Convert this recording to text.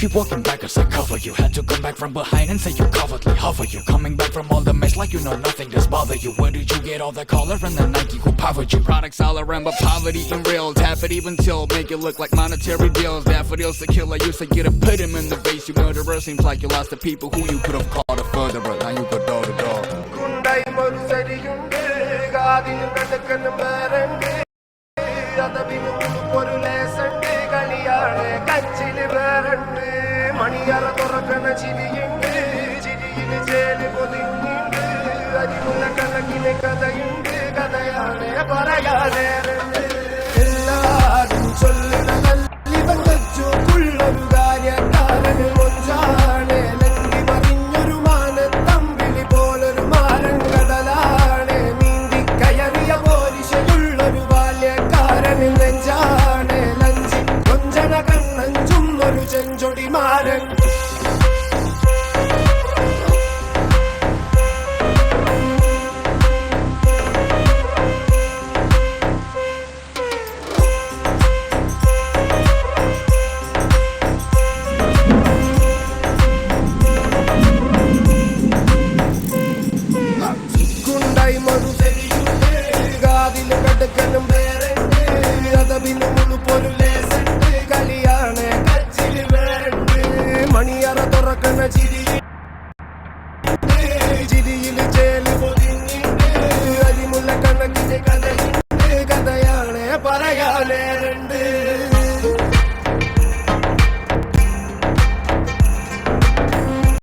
keep walking back as I cover you. Had to come back from behind and say you cowardly hover you. Coming back from all the mess like you know nothing does bother you. Where did you get all the color and the Nike who powered you? Products all around but poverty and real. Tap it even till make it look like monetary deals. Daffodils the killer used to get to put him in the face. You murderer, seems like you lost the people who you could have called a furtherer. Now you go door to door. മണിയറ തുറക്കണ ചിരിയുണ്ട് ചിരിയിൽ ചേല് പൊതിഞ്ഞുണ്ട് അരിമുള്ള കണക്കിന് കഥയുണ്ട് കഥയാണ് പറയാനേറുണ്ട് എല്ലാരും ചൊല്ലുന്ന നല്ലിവൻ വെച്ചുള്ളൊരു കാര്യക്കാരന് മൊഞ്ചാണ് ലങ്കി മറിഞ്ഞൊരു മാനത്തമ്പിളി പോലൊരു മാരൻ കടലാണ് നീന്തി കയറിയ പോലിശയുള്ളൊരു ബാല്യക്കാരന് നെഞ്ചാണ് ലഞ്ചി കൊഞ്ചന കണ്ണഞ്ചും ഒരു ചെഞ്ചൊടി മാരൻ